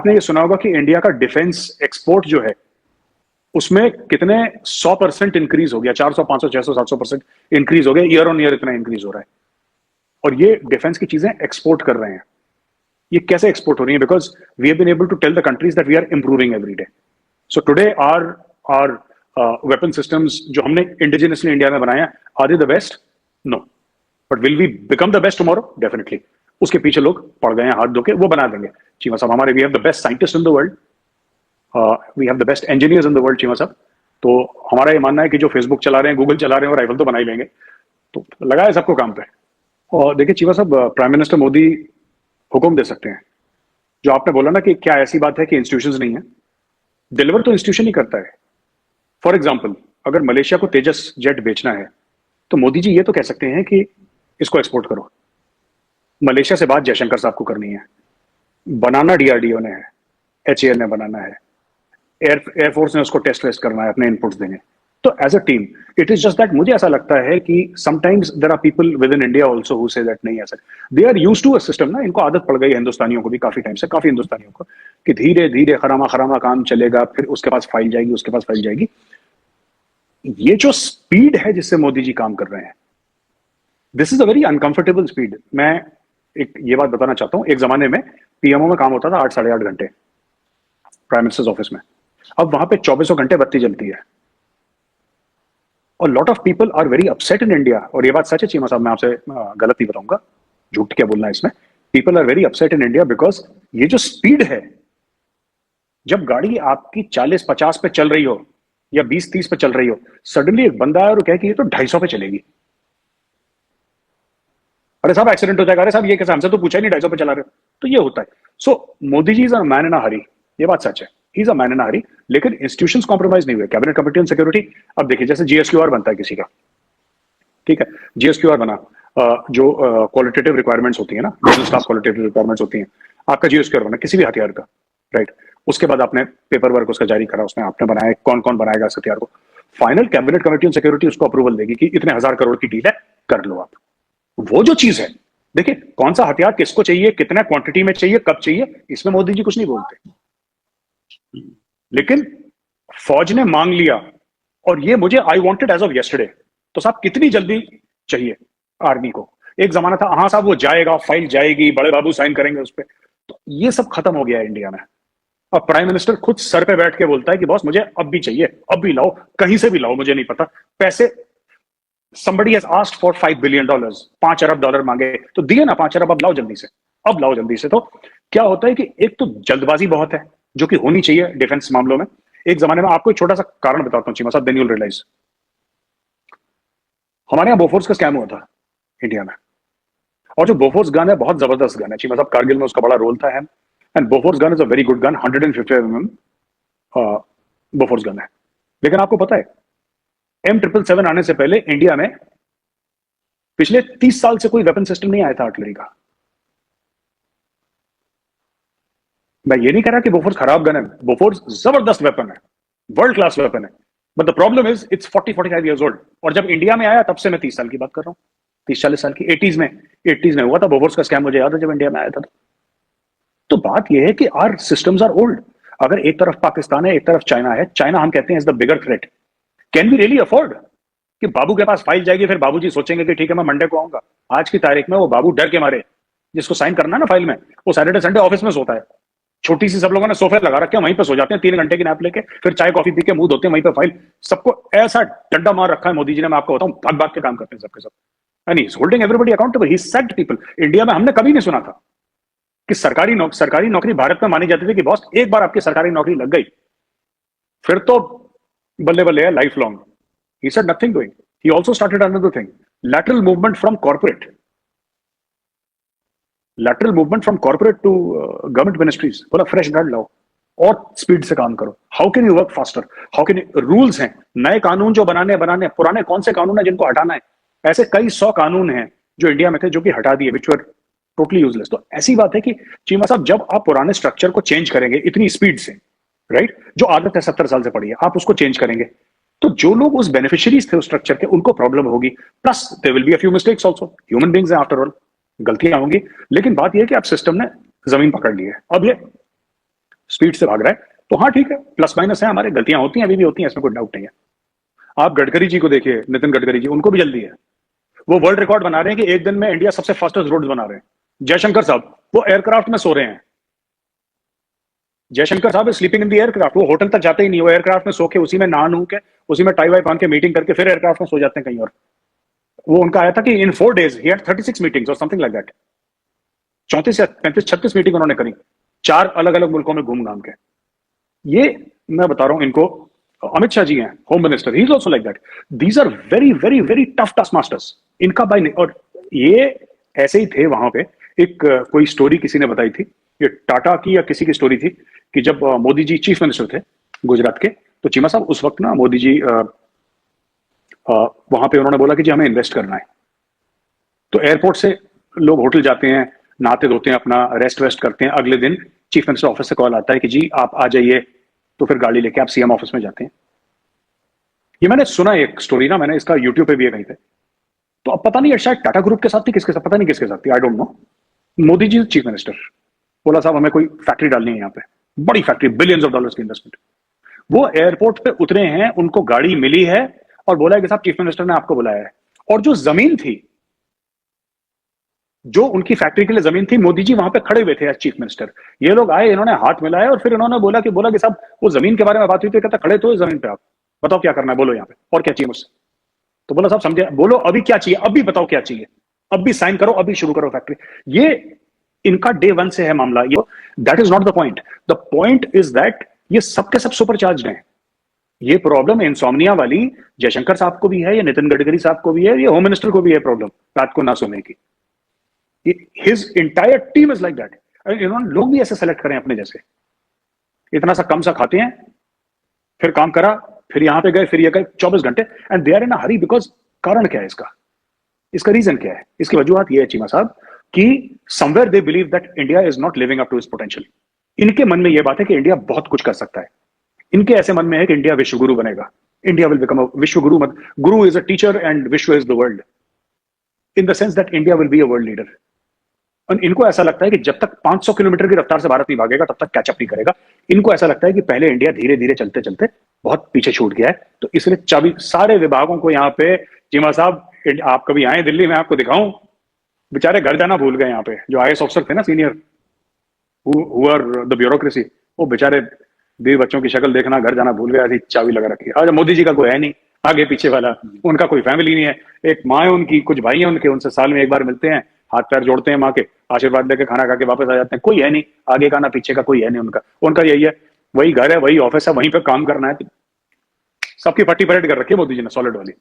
आपने ये सुना होगा कि इंडिया का डिफेंस एक्सपोर्ट जो है उसमें कितने 100% इंक्रीज हो गया, 400 500 600 700% इंक्रीज हो गया, ईयर ऑन ईयर इतना इंक्रीज हो रहा है। और ये डिफेंस की चीजें एक्सपोर्ट कर रहे हैं। ये कैसे एक्सपोर्ट हो रही है? Because we have been able to tell the countries that we are improving every day. So today are our weapon systems जो हमने इंडिजिनसली इंडिया में बनाए हैं, are they the best? No, but will we become the best tomorrow? Definitely. उसके पीछे लोग पड़ गए हैं हाथ धो के, वो बना देंगे। चीमा साहब हमारे, we have the best scientist in the world, we have the best engineers in the world Cheema साहब। तो हमारा ये मानना है कि जो फेसबुक चला रहे हैं, गूगल चला रहे हैं, और राइफल तो बना ही लेंगे। तो लगाए सबको काम पे। और देखिए चीमा साहब, प्राइम मिनिस्टर मोदी हुक्म दे सकते हैं। जो आपने बोला ना कि क्या ऐसी बात है कि इंस्टीट्यूशंस नहीं है, डिलीवर तो इंस्टीट्यूशन ही करता है। फॉर एग्जाम्पल, अगर मलेशिया को तेजस जेट बेचना है तो मोदी जी ये तो कह सकते हैं कि इसको एक्सपोर्ट करो। मलेशिया से बात जयशंकर साहब को करनी है, बनाना डीआरडीओ ने है, एचएएल ने बनाना है, एयरफोर्स ने उसको टेस्ट वेस्ट करना है, अपने इनपुट्स देने। तो as a team it is just that मुझे ऐसा लगता है कि sometimes there are people within India also who say that नहीं ऐसा, they are used to a system ना, इनको आदत पड़ गई है हिंदुस्तानियों को भी, काफी टाइम से, काफी हिंदुस्तानियों को, कि धीरे धीरे खरामा खरामा काम चलेगा, फिर उसके पास फाइल जाएगी, उसके पास फाइल जाएगी। ये जो स्पीड है जिससे मोदी जी काम कर रहे हैं, this is a very uncomfortable speed. मैं एक ये बात बताना चाहता हूं, एक जमाने में पीएमओ में काम होता था 8 साढ़े 8 घंटे प्राइम मिनिस्टर्स ऑफिस में, अब वहां पे 24 घंटे बत्ती जलती है। और lot of people are very upset in India, और ये बात सच है चीमा साहब, मैं आपसे गलत नहीं बताऊंगा, झूठ क्या बोलना है इसमें। People are very upset in India because ये जो स्पीड है, जब गाड़ी आपकी 40-50 पे चल रही हो या 20-30 पे चल रही हो, सडनली एक बंदा है और कहे कि ये तो 250 पे चलेगी। अरे साहब एक्सीडेंट हो जाएगा, अरे साहब ये कैसे, हमसे तो पूछा ही नहीं 250 पे चला रहे हो। तो ये होता है। सो Modi ji is a man in a हरी, ये बात सच है, he is a man in a हरी, लेकिन इंस्टीट्यूशंस कॉम्प्रोमाइज नहीं हुए। कैबिनेट कमेटी ऑन सिक्योरिटी, अब देखिए जैसे जीएसक्यूआर बनता है किसी का, ठीक है, जीएसक्यूआर बना, जो क्वालिटेटिव रिक्वायरमेंट्स होती है ना, बिजनेस स्टाफ क्वालिटेटिव रिक्वायरमेंट्स होती हैं, आपका जीएसक्यूआर बना किसी भी हथियार का, राइट। उसके बाद आपने पेपर वर्क उसका जारी करा, उसमें आपने बनाया, कौन कौन बनाएगा इस हथियार को, final cabinet committee on security उसको अप्रूवल देगी कि इतने 1000 करोड़ की डील है, कर लो आप। वो जो चीज है, देखिए कौन सा हथियार किसको चाहिए, कितना क्वांटिटी में चाहिए, कब चाहिए, इसमें मोदी जी कुछ नहीं बोलते। लेकिन फौज ने मांग लिया और ये मुझे I wanted as of yesterday, तो साहब कितनी जल्दी चाहिए आर्मी को? एक जमाना था हाँ साहब वो जाएगा, फाइल जाएगी, बड़े बाबू साइन करेंगे उस पर, तो ये सब खत्म हो गया है इंडिया में। अब प्राइम मिनिस्टर खुद सर पे बैठ के बोलता है कि बॉस मुझे अब भी चाहिए, अब भी लाओ, कहीं से भी लाओ, मुझे नहीं पता पैसे। somebody has asked for $5 billion, $5 अरब मांगे तो दिए ना 5 अरब, अब लाओ जल्दी से, अब लाओ जल्दी से। तो क्या होता है कि एक तो जल्दबाजी बहुत है जो कि होनी चाहिए डिफेंस मामलों में। एक जमाने में आपको एक छोटा सा कारण बताता हूं चीमा साहब, देन यू विल रियलाइज। हमारे यहां बोफोर्स का स्कैम हुआ था इंडिया में, और जो बोफोर्स गन है बहुत जबरदस्त गन है चीमा साहब, कारगिल में उसका बड़ा रोल था है, and Bofors gun is a very good gun, 150 Bofors gun है। लेकिन आपको पता है M777 आने से पहले इंडिया में पिछले 30 साल से कोई वेपन सिस्टम नहीं आया था आर्टिलरी का। मैं ये नहीं कह रहा कि बोफोर्स खराब गन है, बोफोर्स जबरदस्त वेपन है, वर्ल्ड क्लास वेपन है, but the problem is it's 40-45 years old. और जब इंडिया में आया तब से, मैं 30 साल की बात कर रहा हूं, 30-40 साल की, 80s में हुआ था बोफोर्स का स्कैम, मुझे याद है जब इंडिया में आया था। तो बात यह है कि आर सिस्टम्स आर ओल्ड। अगर एक तरफ पाकिस्तान है, एक तरफ चाइना है, चाइना हम कहते हैं is the bigger threat, can we really afford कि बाबू के पास फाइल जाएगी, फिर बाबूजी सोचेंगे कि ठीक है मैं मंडे को आऊंगा? आज की तारीख में वो बाबू डर के मारे, जिसको साइन करना है ना फाइल में, वो सैटरडे संडे ऑफिस में सोता है, छोटी सी सब लोगों ने सोफे लगा रखे हैं, वहीं पे सो जाते हैं 3 घंटे की नैप लेके, फिर चाय कॉफी पी के मुंह धोते हैं वहीं पे फाइल। सबको ऐसा डंडा मार रखा है मोदी जी ने, मैं आपको बताऊं, भाग भाग के काम करते हैं सबके सब, and he is holding everybody accountable, he set people. India में हमने कभी नहीं सुना था कि सरकारी नौकरी भारत में मानी जाती थी कि बॉस एक बार आपकी सरकारी नौकरी लग गई फिर तो बल्ले बल्ले है life long. He said nothing doing. He also started another thing, lateral movement from corporate to government ministries. बोला फ्रेश ब्लड लाओ और स्पीड से काम करो। How can you work faster, how can you, rules हैं, नए कानून जो बनाने, पुराने कौन से कानून है जिनको हटाना है, ऐसे कई 100 कानून हैं जो इंडिया में थे जो कि हटा दिए, विच वर टोटली यूजलेस। तो ऐसी बात है कि चीमा साहब जब आप पुराने स्ट्रक्चर को चेंज करेंगे इतनी स्पीड से, राइट, जो आदत है 70 साल से पड़ी है, आप उसको चेंज करेंगे तो जो लोग उस बेनिफिशियरीज थे उस स्ट्रक्चर के, उनको प्रॉब्लम होगी, plus there will be a few mistakes also, human beings हैं आफ्टर ऑल, गलतियां होंगी। लेकिन बात यह है कि आप सिस्टम ने जमीन पकड़ ली है। अब ये स्पीड से भाग रहा है, तो हाँ ठीक है, प्लस माइनस है, हमारे गलतियां होती हैं, अभी भी होती हैं, इसमें कोई डाउट नहीं है। आप गडकरी जी को देखिए, नितिन गडकरी जी, उनको भी जल्दी है। वो वर्ल्ड रिकॉर्ड बना रहे हैं कि एक दिन में इंडिया सबसे फास्टेस्ट रोड्स बना रहे हैं। जयशंकर साहब, वो एयरक्राफ्ट में सो रहे हैं। जयशंकर साहब स्लीपिंग इन द एयरक्राफ्ट, वो होटल तक जाते ही नहीं, वो एयरक्राफ्ट में सो के, उसी में नहा नू के, उसी में टाई वाई पहन के मीटिंग करके फिर एयरक्राफ्ट में सो जाते हैं कहीं और। वो उनका आया था कि इन 4 days ही हैड 36 मीटिंग्स और समथिंग लाइक दैट। 34 या 35 36 मीटिंग उन्होंने करी, 4 अलग अलग मुल्कों में घूम घाम के। ये मैं बता रहा हूं इनको, अमित शाह जी हैं home minister, he is also like that. These are very very very tough task masters. इनका बाय, और ये ऐसे ही थे वहां पे। एक कोई स्टोरी किसी ने बताई थी, ये टाटा की या किसी की स्टोरी थी, कि जब मोदी जी चीफ मिनिस्टर थे गुजरात के, तो चीमा साहब उस वक्त ना मोदी जी वहां पे उन्होंने बोला कि जी हमें इन्वेस्ट करना है। तो एयरपोर्ट से लोग होटल जाते हैं, नहाते धोते हैं, अपना रेस्ट वेस्ट करते हैं, अगले दिन चीफ मिनिस्टर ऑफिस से कॉल आता है कि जी आप आ जाइए, तो फिर गाड़ी लेके आप सीएम ऑफिस में जाते हैं। ये मैंने सुना एक स्टोरी ना, मैंने इसका यूट्यूब पे भी है कहीं पे, तो अब पता नहीं शायद टाटा ग्रुप के साथ थी, किसके साथ पता नहीं किसके साथ थी, I don't know. Modi ji chief minister बोला साहब हमें कोई फैक्ट्री डालनी है यहाँ पे, बड़ी फैक्ट्री, बिलियंस ऑफ डॉलर्स की इन्वेस्टमेंट। वो एयरपोर्ट पे उतरे हैं, उनको गाड़ी मिली है और बोला है कि साहब चीफ मिनिस्टर ने आपको बुलाया है। और जो जमीन थी, जो उनकी फैक्ट्री के लिए जमीन थी, मोदी जी वहां पे खड़े हुए थे एज चीफ मिनिस्टर। ये लोग आए, इन्होंने हाथ मिलाया और फिर इन्होंने बोला कि साहब वो जमीन के बारे में बात हुई थी, कहता खड़े तो जमीन पे, आप बताओ क्या करना है, बोलो यहाँ पे और क्या चाहिए मुझसे। तो बोला साहब समझे, बोलो अभी क्या चाहिए, अभी बताओ क्या चाहिए, अभी साइन करो, अभी शुरू करो फैक्ट्री। ये इनका डे 1 से है मामला। ये that is not the point. The point is that ये सबके सब सुपरचार्ज हैं। ये प्रॉब्लम इंसोम्निया वाली जयशंकर साहब को भी है, ये नितिन गडकरी साहब को भी है, ये होम मिनिस्टर को भी है प्रॉब्लम रात को ना सोने की। His entire team is like that. इन्होंने लोग भी ऐसे सेलेक्ट करें अपने जैसे, इतना सा कम सा खाते हैं, फिर काम करा, फिर यहां पे गए, फिर ये गए 24 घंटे, and they are in a hurry. Because कारण क्या है इसका रीजन क्या है, इसकी वजूहत ये है चीमा साहब कि somewhere they believe that India is not living up to its potential. इनके मन में यह बात है कि इंडिया बहुत कुछ कर सकता है। इनके ऐसे मन में है कि इंडिया विश्व गुरु बनेगा, इंडिया विल बिकम अ विश्व गुरु। गुरु इज अ टीचर एंड विश्व is the world, in the sense that India will be a world leader. और इनको ऐसा लगता है कि जब तक 500 किलोमीटर की रफ्तार से भारत नहीं भागेगा तब तक कैचअप नहीं करेगा। इनको ऐसा लगता है कि पहले इंडिया धीरे धीरे चलते चलते बहुत पीछे छूट गया है। तो इसलिए चाबी सारे विभागों को यहाँ पे, चीमा साहब आप कभी आए दिल्ली में, आपको दिखाऊं, बेचारे घर जाना भूल गए। यहाँ पे जो आईएएस ऑफिसर थे ना senior, who are the bureaucracy, वो बेचारे बीर बच्चों की शक्ल देखना, घर जाना भूल गया, ऐसी चाबी लगा रखी है। आज मोदी जी का कोई है नहीं आगे पीछे वाला, उनका कोई फैमिली नहीं है। एक माँ है उनकी, कुछ भाई हैं उनके, उनसे साल में एक बार मिलते हैं, हाथ पैर जोड़ते हैं माँ के, आशीर्वाद लेके खाना खा के वापस आ जाते हैं। कोई है नहीं आगे का ना पीछे का, कोई है नहीं उनका। उनका यही है, वही घर है, वही ऑफिस है, वहीं पे काम करना है। सबकी पट्टी परेड कर रखी है मोदी जी ने, सॉलिड वाली।